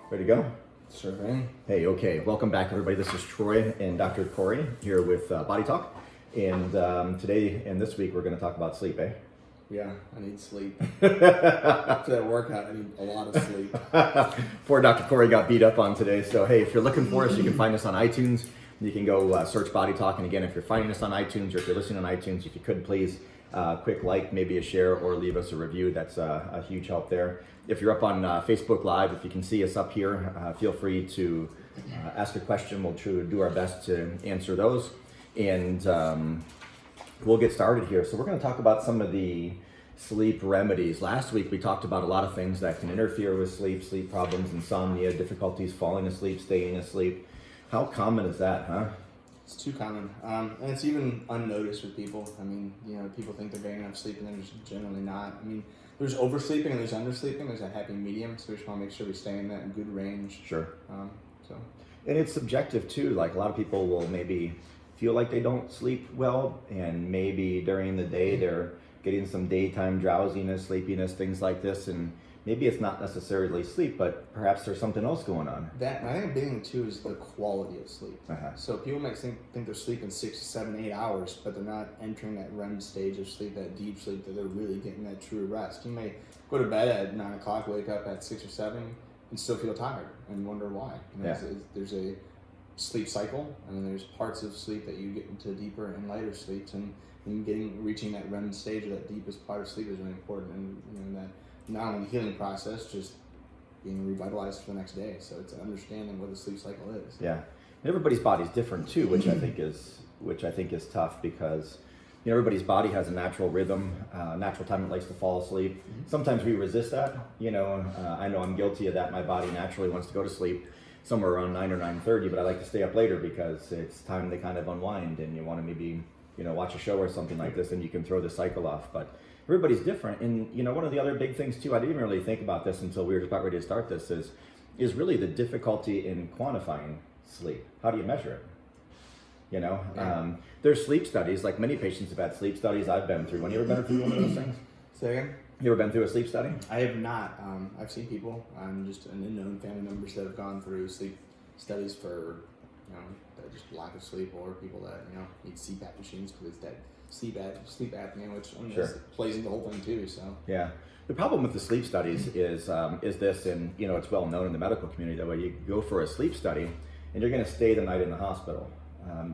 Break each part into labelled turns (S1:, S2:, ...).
S1: Ready to go?
S2: Sure thing.
S1: Hey, okay. Welcome back, everybody. This is Troy and Dr. Cory here with Body Talk. And today and this week, we're going to talk about sleep, eh?
S2: Yeah, I need sleep. After that workout, I need a lot of sleep.
S1: Poor Dr. Cory got beat up on today. So, hey, if you're looking for us, you can find us on iTunes. You can go search Body Talk. And again, if you're finding us on iTunes or if you're listening on iTunes, if you could please quick like, maybe a share, or leave us a review. That's a huge help there. If you're up on Facebook Live, if you can see us up here, feel free to ask a question. We'll try to do our best to answer those. And we'll get started here. So we're going to talk about some of the sleep remedies. Last week, we talked about a lot of things that can interfere with sleep problems, insomnia, difficulties falling asleep, staying asleep. How common is that, huh?
S2: It's too common. And it's even unnoticed with people. I mean, people think they're getting enough sleep and they're just generally not. I mean, there's oversleeping and there's undersleeping. There's a happy medium. So we just want to make sure we stay in that good range.
S1: Sure.
S2: And
S1: it's subjective too. Like a lot of people will maybe feel like they don't sleep well, and maybe during the day they're getting some daytime drowsiness, sleepiness, things like this, and maybe it's not necessarily sleep, but perhaps there's something else going on.
S2: That, and I think a big thing too is the quality of sleep.
S1: Uh-huh.
S2: So people might think they're sleeping 6, 7, 8 hours, but they're not entering that REM stage of sleep, that deep sleep, that they're really getting that true rest. You may go to bed at 9 o'clock, wake up at 6 or 7, and still feel tired and wonder why. There's a sleep cycle, and then there's parts of sleep that you get into deeper and lighter sleeps, and reaching that REM stage, or that deepest part of sleep, is really important. And that not only healing process, just being revitalized for the next day. So it's understanding what the sleep cycle is.
S1: Yeah, everybody's body's different too, which I think is tough, because everybody's body has a natural rhythm, natural time it likes to fall asleep. Sometimes we resist that. I know I'm guilty of that. My body naturally wants to go to sleep somewhere around 9 or 9:30, but I like to stay up later because it's time to kind of unwind, and you want to maybe watch a show or something like this, and you can throw the cycle off. But everybody's different. And one of the other big things too, I didn't even really think about this until we were just about ready to start this, is really the difficulty in quantifying sleep. How do you measure it? There's sleep studies. Like, many patients have had sleep studies. I've been through one. You ever been through one of those things?
S2: Say again?
S1: You ever been through a sleep study?
S2: I have not. I've seen people, just an unknown family members that have gone through sleep studies for, just lack of sleep, or people that, need CPAP machines because it's that sleep apnea, which
S1: Sure.
S2: plays into the whole thing too. So
S1: yeah, the problem with the sleep studies is this, and it's well known in the medical community that way you go for a sleep study and you're going to stay the night in the hospital.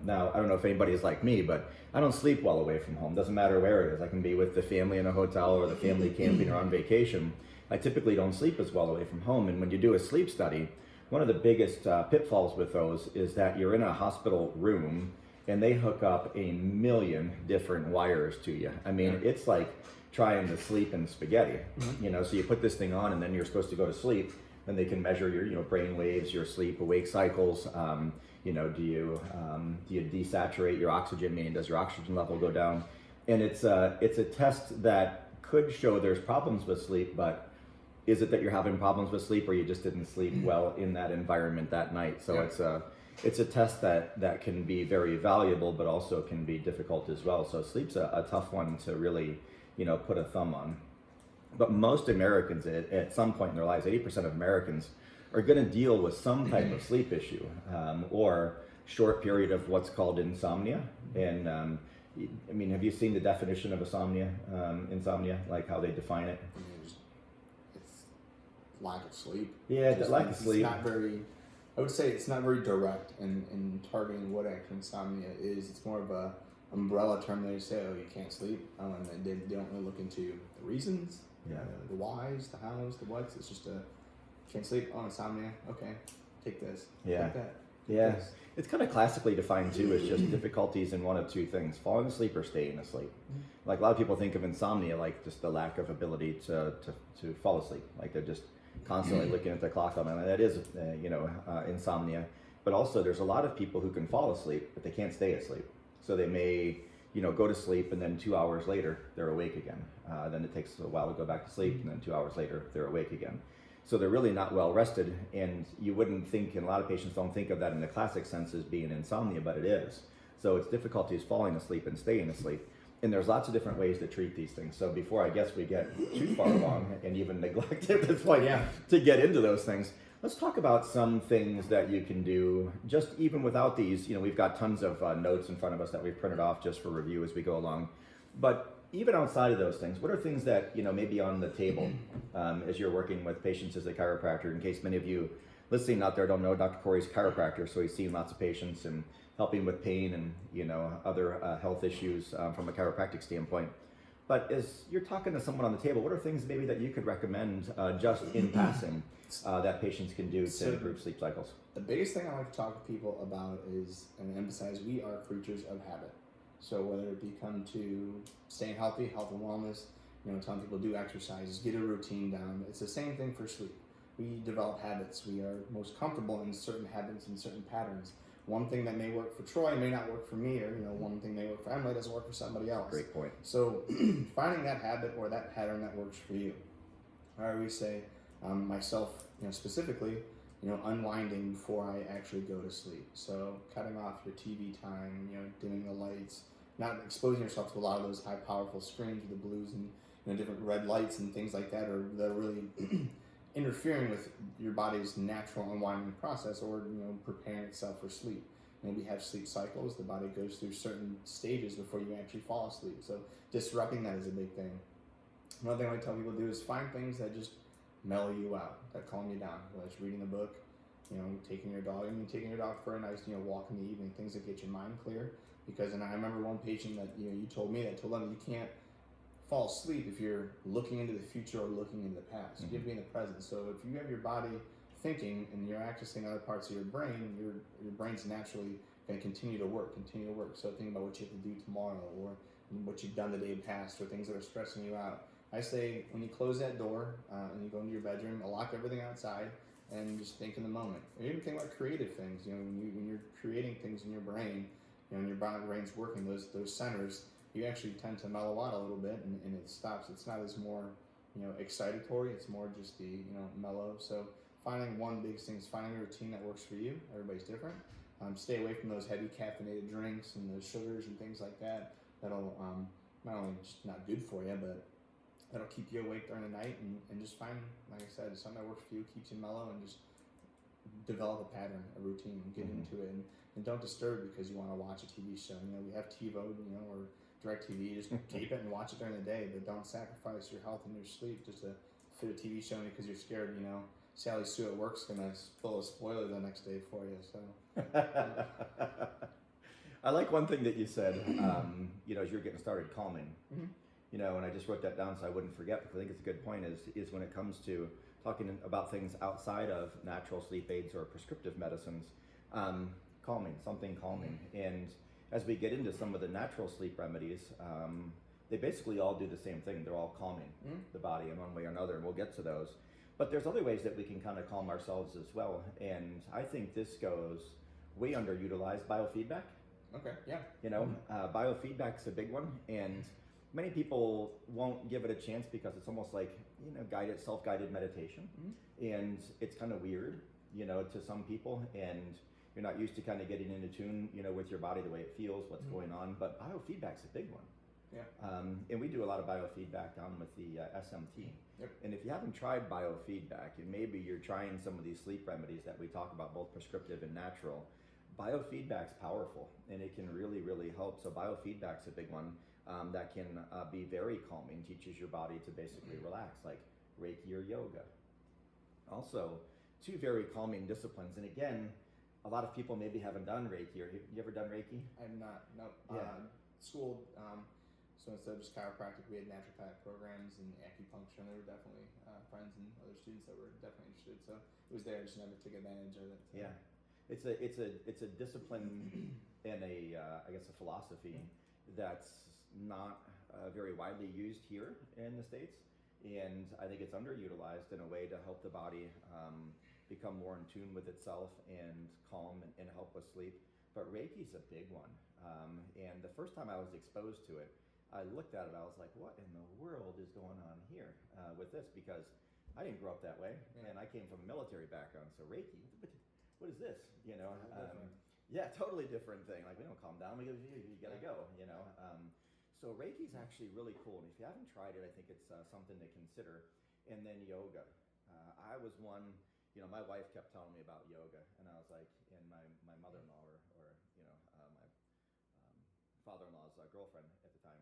S1: Now, I don't know if anybody is like me, but I don't sleep well away from home. Doesn't matter where it is. I can be with the family in a hotel, or the family camping, or on vacation. I typically don't sleep as well away from home. And when you do a sleep study, one of the biggest pitfalls with those is that you're in a hospital room and they hook up a million different wires to you. I mean, it's like trying to sleep in spaghetti. So you put this thing on, and then you're supposed to go to sleep. Then they can measure your brain waves, your sleep awake cycles. Do you desaturate your oxygen? Meaning, does your oxygen level go down? And it's a test that could show there's problems with sleep, but is it that you're having problems with sleep, or you just didn't sleep well in that environment that night? So it's a test that can be very valuable, but also can be difficult as well. So sleep's a tough one to really put a thumb on. But most Americans, at some point in their lives, 80% of Americans are going to deal with some type of sleep issue, or short period of what's called insomnia. And have you seen the definition of insomnia, like how they define it?
S2: it's lack of sleep.
S1: Yeah, the lack of sleep.
S2: I would say it's not very direct in targeting what actually insomnia is. It's more of a umbrella term. They say, oh, you can't sleep, and they don't really look into the reasons, the whys, the hows, the whats. It's just can't sleep, insomnia, okay, take this, take that.
S1: Yeah, it's kind of classically defined too as just difficulties in one of two things: falling asleep or staying asleep. Like, a lot of people think of insomnia like just the lack of ability to fall asleep. Like, they're just constantly looking at the clock all night. And that is, insomnia. But also, there's a lot of people who can fall asleep, but they can't stay asleep. So they may, go to sleep, and then 2 hours later they're awake again. Then it takes a while to go back to sleep, and then 2 hours later they're awake again. So they're really not well rested, and you wouldn't think, and a lot of patients don't think of that in the classic sense as being insomnia, but it is. So it's difficulties falling asleep and staying asleep. And there's lots of different ways to treat these things. So before, I guess, we get too far along and even neglect at this point to get into those things, Let's talk about some things that you can do just even without these. We've got tons of notes in front of us that we've printed off just for review as we go along. But even outside of those things, what are things that, may be on the table as you're working with patients as a chiropractor? In case many of you listening out there don't know, Dr. Cory's a chiropractor, so he's seen lots of patients and helping with pain and, other health issues from a chiropractic standpoint. But as you're talking to someone on the table, what are things maybe that you could recommend just in passing that patients can do to improve sleep cycles?
S2: The biggest thing I like to talk to people about is, and emphasize, we are creatures of habit. So whether it become to staying healthy, health and wellness, telling people do exercises, get a routine down, it's the same thing for sleep. We develop habits. We are most comfortable in certain habits and certain patterns. One thing that may work for Troy may not work for me, or one thing may work for Emily doesn't work for somebody else.
S1: Great point.
S2: So finding that habit or that pattern that works for you. I always say, myself, specifically, unwinding before I actually go to sleep. So cutting off your TV time, dimming the lights, not exposing yourself to a lot of those high powerful screens with the blues and different red lights and things like that, or that are really interfering with your body's natural unwinding process, or preparing itself for sleep. We have sleep cycles. The body goes through certain stages before you actually fall asleep. So disrupting that is a big thing. Another thing I tell people to do is find things that just mellow you out, that calm you down. Whether it's reading a book, taking your dog for a nice walk in the evening, things that get your mind clear. Because, and I remember one patient that you told them you can't fall asleep if you're looking into the future or looking into the past. You have to be in the present. So if you have your body thinking and you're accessing other parts of your brain, your brain's naturally going to continue to work. So think about what you have to do tomorrow, or what you've done the day past, or things that are stressing you out. I say when you close that door and you go into your bedroom, lock everything outside and just think in the moment. Or even think about creative things. When you're creating things in your brain, and your brain's working, those centers, you actually tend to mellow out a little bit, and it stops. It's not as more, excitatory. It's more just the, mellow. So finding one big thing is finding a routine that works for you. Everybody's different. Stay away from those heavy caffeinated drinks and those sugars and things like that. That'll not only just not good for you, but that'll keep you awake during the night. And just find, like I said, something that works for you, keeps you mellow, and just develop a pattern, a routine, and get into it. And don't disturb because you want to watch a TV show. We have TiVo, or DirecTV. Just keep it and watch it during the day, but don't sacrifice your health and your sleep just to fit a TV show because you're scared, Sally Sue at work's gonna pull a spoiler the next day for you. So
S1: I like one thing that you said, as you're getting started, calming. Mm-hmm. And I just wrote that down so I wouldn't forget, because I think it's a good point, is when it comes to talking about things outside of natural sleep aids or prescriptive medicines, something calming. And as we get into some of the natural sleep remedies, they basically all do the same thing. They're all calming the body in one way or another, and we'll get to those. But there's other ways that we can kind of calm ourselves as well. And I think this goes way underutilized, biofeedback.
S2: Okay, yeah.
S1: Biofeedback's a big one. And many people won't give it a chance because it's almost like, self-guided meditation. Mm-hmm. And it's kind of weird, to some people. And you're not used to kind of getting into tune, with your body, the way it feels, what's mm-hmm. going on. But biofeedback's a big one. Yeah. And we do a lot of biofeedback down with the SMT. Yep. And if you haven't tried biofeedback, and maybe you're trying some of these sleep remedies that we talk about, both prescriptive and natural, biofeedback's powerful, and it can really, really help. So biofeedback's a big one that can be very calming, teaches your body to basically relax, like Reiki or yoga. Also, two very calming disciplines. And again, a lot of people maybe haven't done Reiki. Or you ever done Reiki?
S2: I have not. No.
S1: Yeah.
S2: School. So instead of just chiropractic, we had naturopathic programs and acupuncture, and there were definitely friends and other students that were definitely interested. So it was there, I just never took advantage of it. So.
S1: Yeah, it's a discipline and a philosophy that's not very widely used here in the States, and I think it's underutilized in a way to help the body become more in tune with itself and calm and help with sleep. But Reiki's a big one, and the first time I was exposed to it, I looked at it, I was like, what in the world is going on here with this? Because I didn't grow up that way, and I came from a military background, so Reiki, what is this? Yeah, totally different thing. Like, we don't calm down, you gotta go, So Reiki's actually really cool, and if you haven't tried it, I think it's something to consider. And then yoga. I was one, my wife kept telling me about yoga, and I was like, and my mother-in-law or my father-in-law's girlfriend at the time,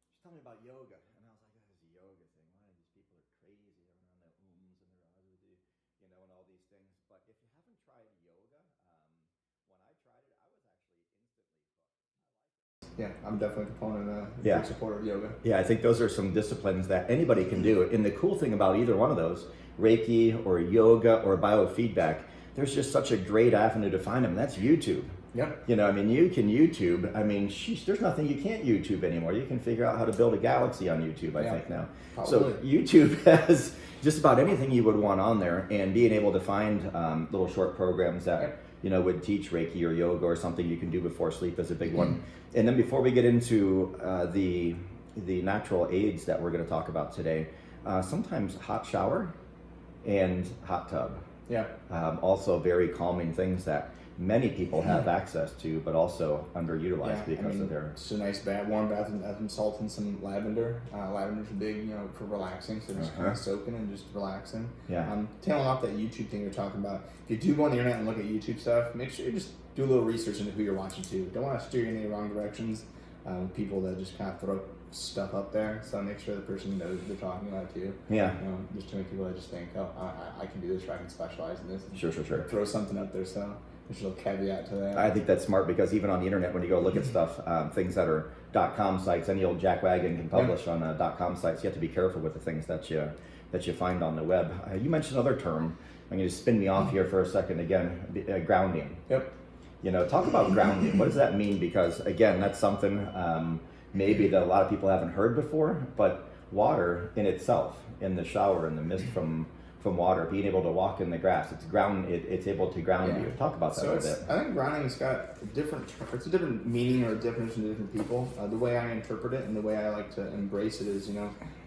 S1: she's telling me about yoga, and I was like, oh, this yoga thing, why these people are crazy, they're on their ums and their and all these things. But if you haven't tried yoga, when I tried it, I was actually instantly hooked. I like it.
S2: Yeah, I'm definitely a proponent of
S1: Yeah.
S2: big supporter of yoga.
S1: Yeah, I think those are some disciplines that anybody can do. And the cool thing about either one of those, Reiki or yoga or biofeedback, there's just such a great avenue to find them, and that's YouTube.
S2: Yep.
S1: You can YouTube. There's nothing you can't YouTube anymore. You can figure out how to build a galaxy on YouTube, I think now.
S2: Probably.
S1: So YouTube has just about anything you would want on there, and being able to find little short programs that would teach Reiki or yoga or something you can do before sleep is a big one. And then before we get into the natural aids that we're going to talk about today, sometimes hot shower and hot tub.
S2: Yeah.
S1: Also very calming things that many people have access to, but also underutilized because of their...
S2: It's a nice bath, warm bath and salt and some lavender. Lavender's big, for relaxing, so just kind of soaking and just relaxing.
S1: Yeah.
S2: Tailing off that YouTube thing you're talking about, if you do go on the internet and look at YouTube stuff, make sure you just do a little research into who you're watching too. Don't want to steer you in any wrong directions. People that just kind of throw stuff up there, so make sure the person knows what they're talking about too.
S1: Yeah.
S2: There's too many people that just think, oh, I can do this, or I can specialize in this.
S1: Sure.
S2: Throw something up there, so there's a little caveat to that.
S1: I think that's smart, because even on the internet, when you go look at stuff, things that are .com sites, any old jackwagon can publish on .com sites. You have to be careful with the things that you find on the web. You mentioned another term. I'm going to spin me off here for a second again. Grounding.
S2: Yep.
S1: Talk about grounding. What does that mean? Because again, that's something maybe that a lot of people haven't heard before. But water in itself, in the shower, in the mist from water, being able to walk in the grass, it's able to ground you. Talk about that a bit.
S2: I think grounding's got a different meaning or definition to different people. The way I interpret it and the way I like to embrace it is,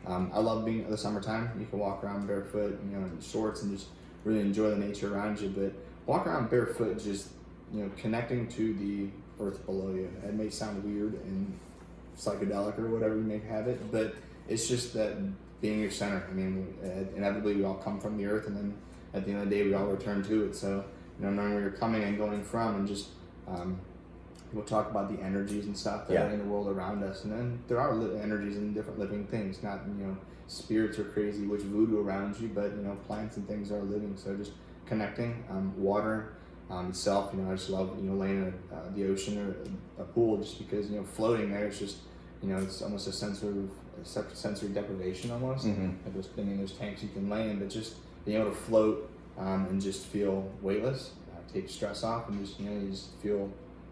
S2: I love being in the summertime. You can walk around barefoot, in shorts, and just really enjoy the nature around you. But walk around barefoot, just connecting to the earth below you. It may sound weird and psychedelic or whatever you may have it, but it's just that being your center. Inevitably we all come from the earth, and then at the end of the day we all return to it. So, knowing where you're coming and going from, and just we'll talk about the energies and stuff that are in the world around us. And then there are energies in different living things, not spirits or crazy witch voodoo around you, but plants and things are living. So just connecting. Water itself, I just love laying in the ocean or a pool, just because floating there is just it's almost a sensory deprivation almost. Like those tanks you can lay in, but just being able to float and just feel weightless, take stress off, and just you just feel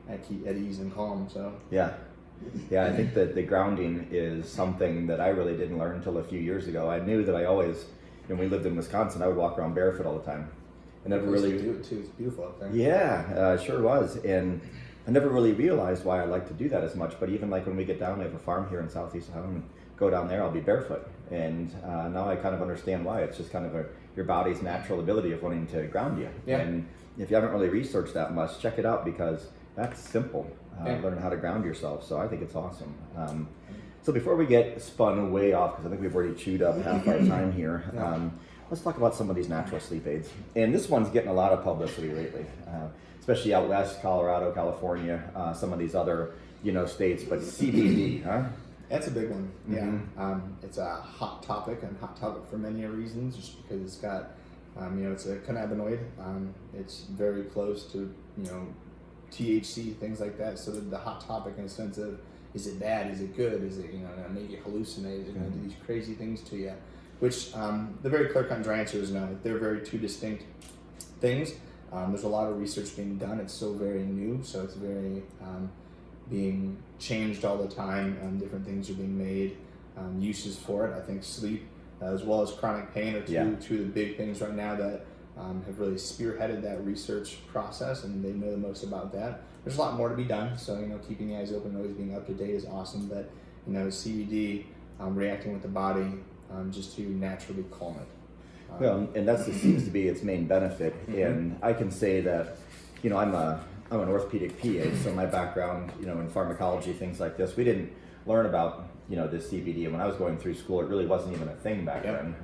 S2: at ease and calm. So I think that the grounding is something that I really didn't learn until a few years ago. I knew that I always, when we lived in Wisconsin, I would walk around barefoot all the time. I never really do it too. It's beautiful up there.
S1: Yeah, it sure was, and I never really realized why I like to do that as much. But even like when we get down, we have a farm here in Southeast Ohio, and go down there, I'll be barefoot, and now I kind of understand why. It's just kind of your body's natural ability of wanting to ground you.
S2: Yeah.
S1: And if you haven't really researched that much, check it out, because that's simple. Learn how to ground yourself. So I think it's awesome. So before we get spun way off, because I think we've already chewed up half our time here, let's talk about some of these natural sleep aids. And this one's getting a lot of publicity lately, especially out west, Colorado, California, some of these other states. But CBD, huh?
S2: That's a big one. Yeah. It's a hot topic for many reasons, just because it's got, it's a cannabinoid. It's very close to, THC, things like that. So the hot topic in a sense of, is it bad? Is it good? Is it, gonna make you hallucinate? Is it gonna do these crazy things to you? Which the very clear-cut answer is no. They're very two distinct things. There's a lot of research being done. It's still very new, so it's very being changed all the time. Different things are being made, uses for it. I think sleep as well as chronic pain are two of the big things right now that have really spearheaded that research process, and they know the most about that. There's a lot more to be done, so keeping the eyes open, always being up to date is awesome. But CBD reacting with the body just to naturally calm it.
S1: Well, and that seems to be its main benefit. And I can say that, I'm an orthopedic PA, so my background, in pharmacology, things like this, we didn't learn about, this CBD. And when I was going through school, it really wasn't even a thing back then.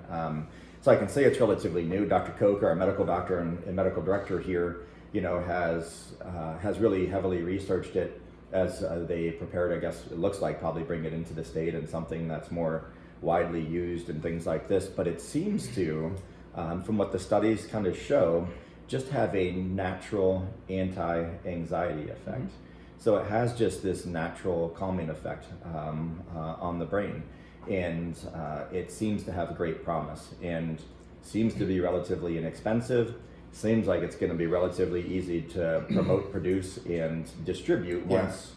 S1: So I can say it's relatively new. Dr. Koch, our medical doctor and medical director here, has really heavily researched it as they prepared, I guess it looks like, probably bring it into the state and something that's more widely used and things like this. But it seems to, from what the studies kind of show, just have a natural anti-anxiety effect. Mm-hmm. So it has just this natural calming effect on the brain. And it seems to have great promise and seems to be relatively inexpensive. Seems like it's going to be relatively easy to promote, produce, and distribute once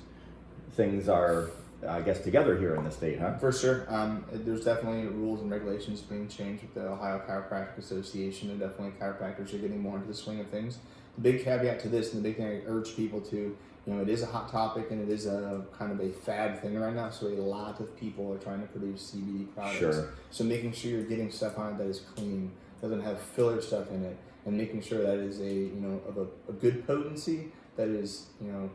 S1: things are, I guess, together here in the state, huh?
S2: For sure. There's definitely rules and regulations being changed with the Ohio Chiropractic Association, and definitely chiropractors are getting more into the swing of things. The big caveat to this, and the big thing I urge people to, it is a hot topic and it is a kind of a fad thing right now. So a lot of people are trying to produce CBD products. Sure. So making sure you're getting stuff on it that is clean, doesn't have filler stuff in it, and making sure that is of a good potency that is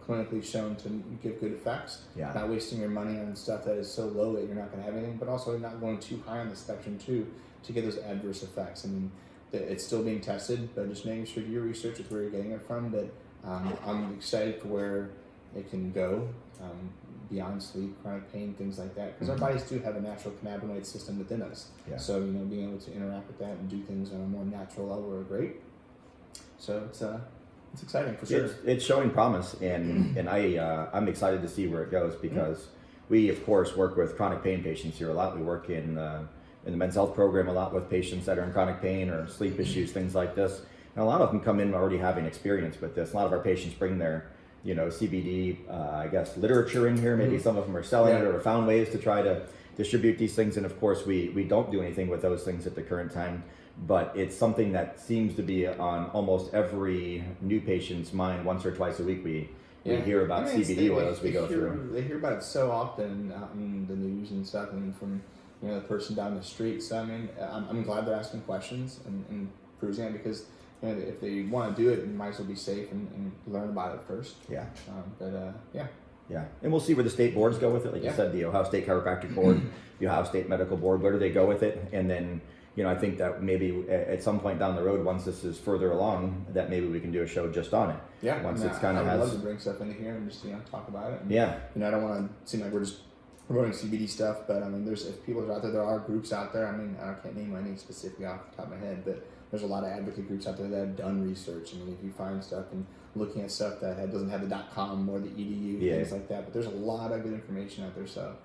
S2: clinically shown to give good effects. Yeah. Not wasting your money on stuff that is so low that you're not going to have anything, but also not going too high on the spectrum too to get those adverse effects. I mean, it's still being tested, but just making sure you do your research with where you're getting it from. But I'm excited for where it can go beyond sleep, chronic pain, things like that, because our bodies do have a natural cannabinoid system within us. Yeah. So being able to interact with that and do things on a more natural level are great. So it's exciting for sure.
S1: It's showing promise, and I'm excited to see where it goes, because we of course work with chronic pain patients here a lot. We work in the men's health program a lot with patients that are in chronic pain or sleep issues, things like this. And a lot of them come in already having experience with this. A lot of our patients bring their CBD, I guess, literature in here. Maybe some of them are selling it or found ways to try to distribute these things. And of course, we don't do anything with those things at the current time. But it's something that seems to be on almost every new patient's mind. Once or twice a week, we hear about CBD oil as we go through.
S2: They hear about it so often out in the news and stuff, and from the person down the street. So I mean, I'm glad they're asking questions and proving it, because if they want to do it, you might as well be safe and learn about it first. Yeah.
S1: Yeah, and we'll see where the state boards go with it. Like you said, the Ohio State Chiropractic Board, the Ohio State Medical Board, where do they go with it? And then, I think that maybe at some point down the road, once this is further along, that maybe we can do a show just on it.
S2: Yeah.
S1: Once it's kind of has.
S2: I'd love to bring stuff into here and just talk about it. And,
S1: yeah.
S2: I don't want to seem like we're just promoting CBD stuff, but I mean, if people are out there are groups out there. I mean, I can't name any specifically off the top of my head, but there's a lot of advocate groups out there that have done research. I mean, if you find stuff and looking at stuff that doesn't have the .com or the .edu, things like that, but there's a lot of good information out there. So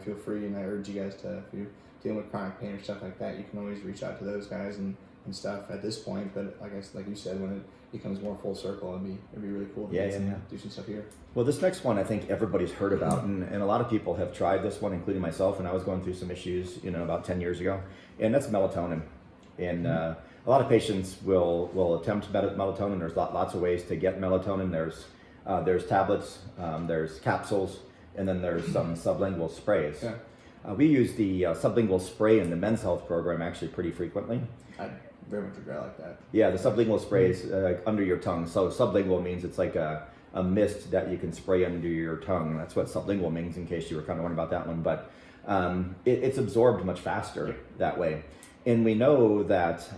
S2: feel free, and I urge you guys to, if you're dealing with chronic pain or stuff like that, you can always reach out to those guys and stuff at this point. But like you said, when it becomes more full circle, it'd be really cool to do some stuff here.
S1: Well, this next one I think everybody's heard about, and a lot of people have tried this one, including myself, and I was going through some issues about 10 years ago, and that's melatonin. And a lot of patients will attempt melatonin. There's lots of ways to get melatonin. There's tablets, there's capsules, and then there's some sublingual sprays. Yeah. We use the sublingual spray in the men's health program actually pretty frequently.
S2: I very much agree, I like that.
S1: Yeah, the sublingual spray is under your tongue. So sublingual means it's like a mist that you can spray under your tongue. That's what sublingual means, in case you were kind of wondering about that one. But it's absorbed much faster that way. And we know that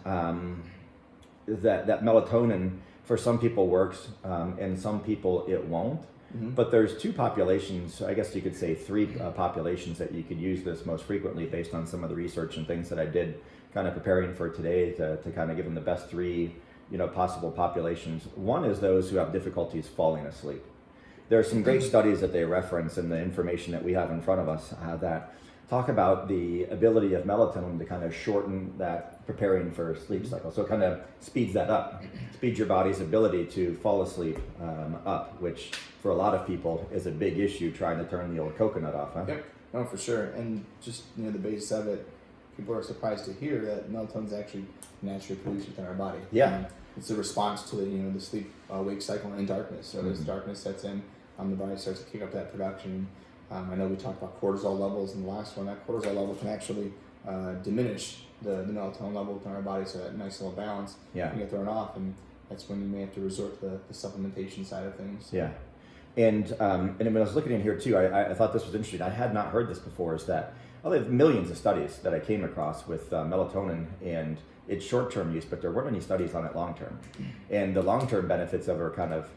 S1: that melatonin for some people works, and some people it won't. Mm-hmm. But there's two populations, I guess you could say three populations that you could use this most frequently, based on some of the research and things that I did kind of preparing for today to kind of give them the best three possible populations. One is those who have difficulties falling asleep. There are some great studies that they reference in the information that we have in front of us that talk about the ability of melatonin to kind of shorten that preparing for sleep cycle. So it kind of speeds that up, speeds your body's ability to fall asleep up, which for a lot of people is a big issue, trying to turn the old coconut off. Huh?
S2: Yep, no, for sure. And just the basis of it, people are surprised to hear that melatonin is actually naturally produced within our body.
S1: Yeah.
S2: It's a response to the sleep wake cycle in darkness. So as darkness sets in, the body starts to kick up that production. I know we talked about cortisol levels in the last one. That cortisol level can actually diminish the melatonin level within our body, so that nice little balance can get thrown off, and that's when you may have to resort to the supplementation side of things.
S1: Yeah, and when I was looking in here too, I thought this was interesting. I had not heard this before. Is that well, there's millions of studies that I came across with melatonin and its short-term use, but there weren't any studies on it long-term. And the long-term benefits of it are kind of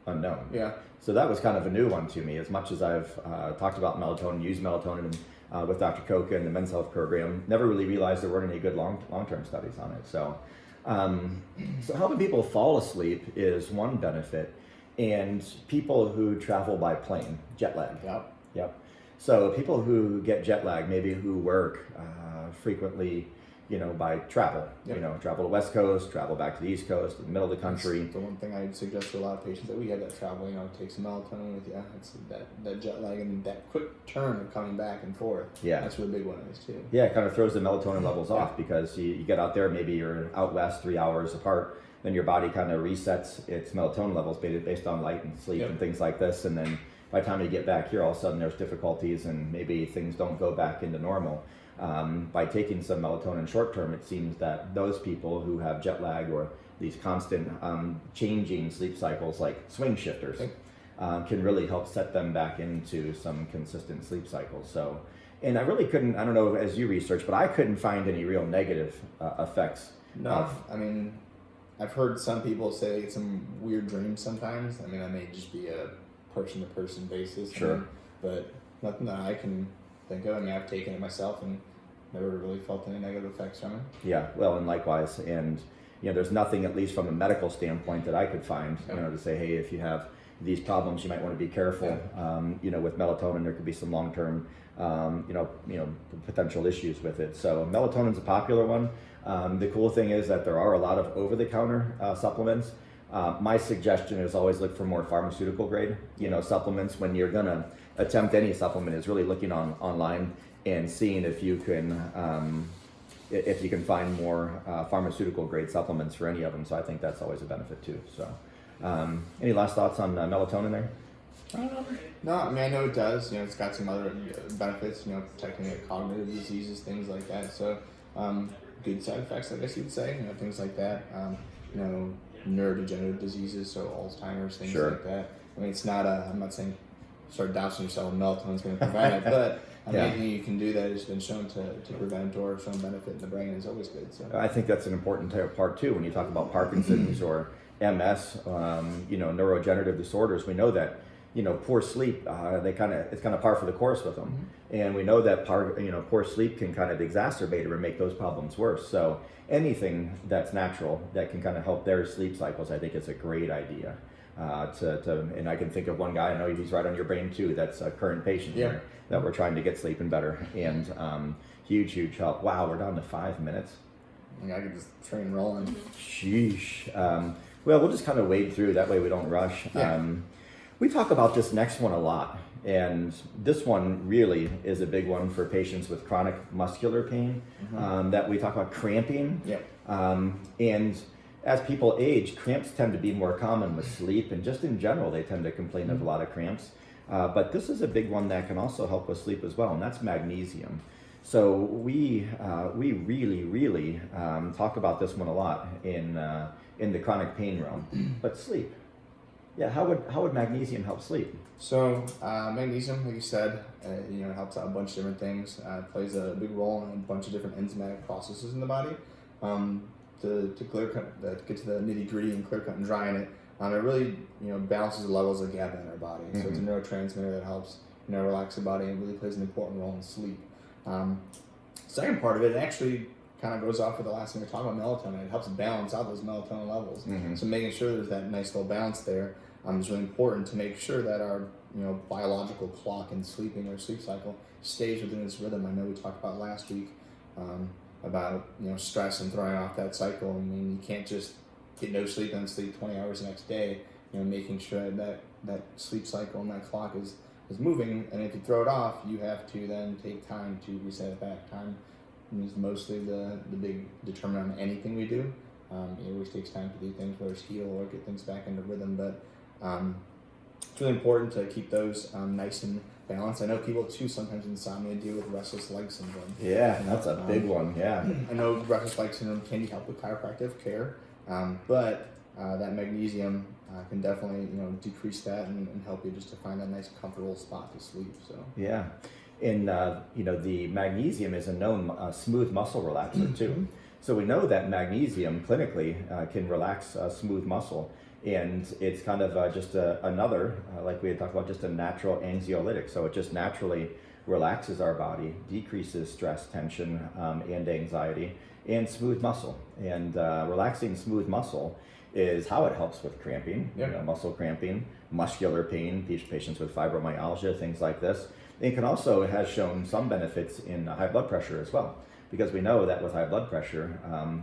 S1: unknown.
S2: Yeah.
S1: So that was kind of a new one to me. As much as I've talked about melatonin, used melatonin with Dr. Koka and the Men's Health Program, never really realized there weren't any good long-term studies on it. So, so helping people fall asleep is one benefit, and people who travel by plane, jet lag. Yep. So people who get jet lag, maybe who work frequently, by travel, travel to West Coast, travel back to the East Coast, the middle of the country.
S2: That's the one thing I'd suggest to a lot of patients that we have that travel, take some melatonin with you. It's that jet lag and that quick turn of coming back and forth.
S1: Yeah.
S2: That's where the big one is too.
S1: Yeah, it kind of throws the melatonin levels off, because you get out there, maybe you're out west 3 hours apart, then your body kind of resets its melatonin levels based on light and sleep and things like this. And then by the time you get back here, all of a sudden there's difficulties and maybe things don't go back into normal. By taking some melatonin short term, it seems that those people who have jet lag or these constant changing sleep cycles, like swing shifters, can really help set them back into some consistent sleep cycles. So, and I really couldn't, I don't know as you research, but I couldn't find any real negative effects.
S2: No, I mean, I've heard some people say they get some weird dreams sometimes. I mean, that may just be a person to person basis.
S1: Sure.
S2: But nothing that I can think of. I mean, I've taken it myself and never really felt any negative effects from it.
S1: Yeah, well, and likewise. And, there's nothing, at least from a medical standpoint, that I could find, to say, hey, if you have these problems, you might want to be careful. With melatonin, there could be some long-term, potential issues with it. So melatonin's a popular one. The cool thing is that there are a lot of over-the-counter supplements. My suggestion is always look for more pharmaceutical grade, supplements. When you're gonna attempt any supplement, is really looking online and seeing if you can find more pharmaceutical grade supplements for any of them. So I think that's always a benefit too. So, any last thoughts on melatonin there?
S2: No, I mean, I know it does. It's got some other benefits. Protecting cognitive diseases, things like that. So, good side effects, I guess you'd say. Things like that. Neurodegenerative diseases, so Alzheimer's, things like that. I mean, it's not I'm not saying start dousing yourself with melatonin's going to prevent it, but anything you can do that has been shown to prevent or shown benefit in the brain is always good. So
S1: I think that's an important part too. When you talk about Parkinson's or MS, neurodegenerative disorders, we know that poor sleep, it's kind of par for the course with them, and we know that poor sleep can kind of exacerbate or make those problems worse. So anything that's natural that can kind of help their sleep cycles, I think is a great idea. And I can think of one guy, I know he's right on your brain too, that's a current patient here that we're trying to get sleeping better, and huge help. Wow, we're down to 5 minutes.
S2: I could just train rolling.
S1: Sheesh. Well, we'll just kind of wade through, that way we don't rush. We talk about this next one a lot, and this one really is a big one for patients with chronic muscular pain, that we talk about cramping. And as people age, cramps tend to be more common with sleep, and just in general, they tend to complain of a lot of cramps. But this is a big one that can also help with sleep as well, and that's magnesium. So we really talk about this one a lot in the chronic pain realm. But sleep, how would magnesium help sleep? So
S2: magnesium, like you said, it helps out a bunch of different things. It plays a big role in a bunch of different enzymatic processes in the body. To clear cut, get to the nitty gritty and clear cut and dry in it, it really balances the levels of GABA in our body. So it's a neurotransmitter that helps relax the body and really plays an important role in sleep. Second part of it actually kind of goes off with the last thing we're talking about, melatonin. It helps balance out those melatonin levels. So making sure there's that nice little balance there is really important to make sure that our biological clock and sleeping or sleep cycle stays within its rhythm. I know we talked about last week about stress and throwing off that cycle. I mean, you can't just get no sleep and sleep 20 hours the next day. Making sure that sleep cycle and that clock is moving, and if you throw it off, you have to then take time to reset it back. Time is mostly the big determinant on anything we do. It always takes time to do things, whether it's heal or get things back into rhythm, but it's really important to keep those nice and balanced. I know people too sometimes insomnia deal with restless leg syndrome.
S1: Yeah, that's a big one.
S2: I know restless leg syndrome can be helped with chiropractic care, but that magnesium can definitely decrease that and help you just to find that nice comfortable spot to sleep. So
S1: And the magnesium is a known smooth muscle relaxer too. So we know that magnesium clinically can relax smooth muscle, and it's kind of just another, like we had talked about, just a natural anxiolytic. So it just naturally relaxes our body, decreases stress, tension, and anxiety, and smooth muscle. And relaxing smooth muscle is how it helps with cramping, muscle cramping, muscular pain, patients with fibromyalgia, things like this. It can also, it has shown some benefits in high blood pressure as well, because we know that with high blood pressure,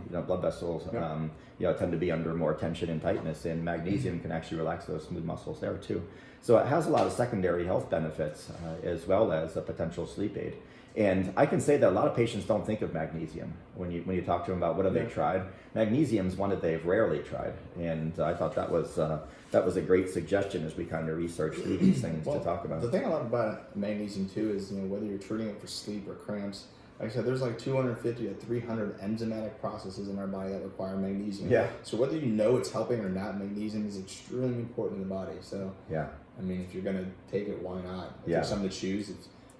S1: blood vessels tend to be under more tension and tightness, and magnesium can actually relax those smooth muscles there too. So it has a lot of secondary health benefits as well as a potential sleep aid. And I can say that a lot of patients don't think of magnesium when you talk to them about what have they tried. Magnesium is one that they've rarely tried, and I thought that was a great suggestion as we kind of research through these things to talk about.
S2: The thing I love about magnesium too is whether you're treating it for sleep or cramps. Like I said, there's like 250 to 300 enzymatic processes in our body that require magnesium.
S1: Yeah.
S2: So whether you know it's helping or not, magnesium is extremely important in the body. So
S1: yeah.
S2: I mean, if you're gonna take it, why not? If there's something to choose,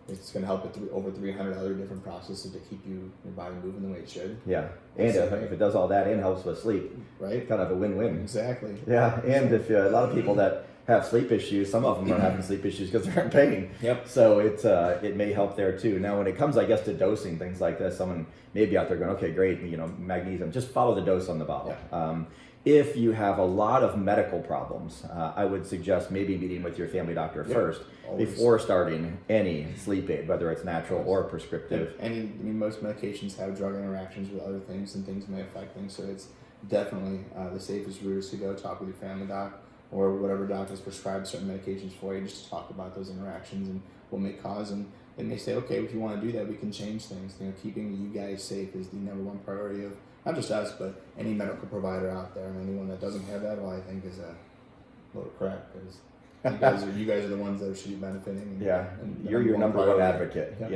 S2: it's going to help with over 300 other different processes to keep your body moving the way it should.
S1: Yeah, and if it does all that and helps with sleep,
S2: right?
S1: Kind of a win-win.
S2: Exactly.
S1: Yeah, and if a lot of people that have sleep issues, some of them are having sleep issues because they're in pain.
S2: Yep.
S1: So it may help there too. Now, when it comes, I guess, to dosing things like this, someone may be out there going, okay, great, magnesium, just follow the dose on the bottle.
S2: Yeah.
S1: If you have a lot of medical problems, I would suggest maybe meeting with your family doctor first before starting any sleep aid, whether it's natural or prescriptive.
S2: Most medications have drug interactions with other things, and things may affect things. So it's definitely the safest route is to go talk with your family doc or whatever doc has prescribed certain medications for you, just to talk about those interactions and what may cause them. They may say, okay, if you want to do that, we can change things. Keeping you guys safe is the number one priority of not just us, but any medical provider out there. And anyone that doesn't have that, well, I think is a load of crap, because you guys are the ones that should be benefiting. And
S1: you're your number one advocate.
S2: Yep.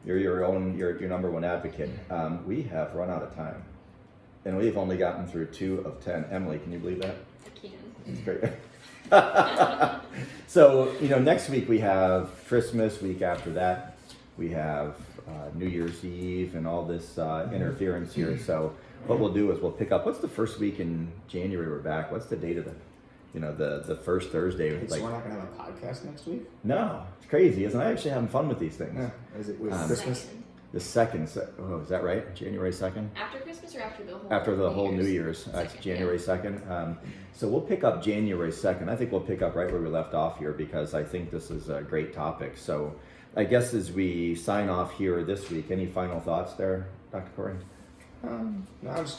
S1: You're your number one advocate. We have run out of time, and we've only gotten through 2 of 10. Emily, can you believe that?
S3: I can.
S1: It's great. So, next week we have Christmas. Week after that, we have New Year's Eve and all this interference here. So what we'll do is we'll pick up. What's the first week in January we're back? What's the date of the first Thursday?
S2: So we're not going to have a podcast next week?
S1: No. It's crazy, isn't it? I'm actually having fun with these things.
S2: Yeah. Is it with Christmas?
S1: The 2nd. Oh, is that right? January 2nd?
S3: After Christmas or after the whole
S1: After the whole New Year's. It's January 2nd. So we'll pick up January 2nd. I think we'll pick up right where we left off here, because I think this is a great topic. So I guess as we sign off here this week, any final thoughts there, Dr. Cory?
S2: No,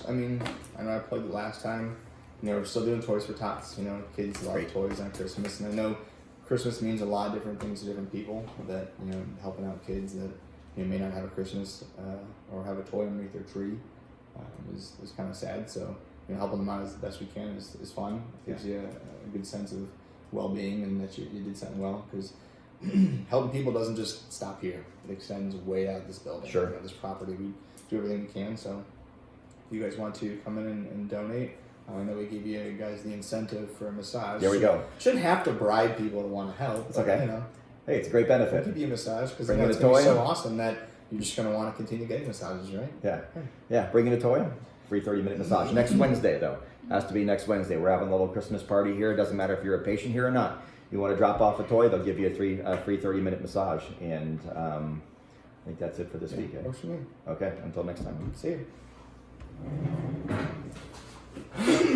S2: I know I played it last time. We're still doing Toys for Tots. Kids love toys on Christmas. And I know Christmas means a lot of different things to different people, that, helping out kids that may not have a Christmas or have a toy underneath their tree is kind of sad. So helping them out as the best we can is fun. It gives you a good sense of well-being, and that you did something well, because helping people doesn't just stop here. It extends way out this building.
S1: Sure.
S2: This property. We do everything we can. So if you guys want to come in and donate, I know we give you guys the incentive for a massage.
S1: There we go.
S2: Shouldn't have to bribe people to want to help.
S1: It's okay. Hey, it's a great benefit.
S2: We'll give you a massage, because
S1: Bring in
S2: it's
S1: a
S2: going to be
S1: toy.
S2: so awesome that you're just going to want to continue getting massages, right?
S1: Yeah. Bring in a toy. Free 30-minute massage. Next Wednesday, though. Has to be next Wednesday. We're having a little Christmas party here. It doesn't matter if you're a patient here or not. You want to drop off a toy, they'll give you a free 30-minute massage. And I think that's it for this weekend.
S2: Works for me.
S1: Okay, until next time.
S2: See you.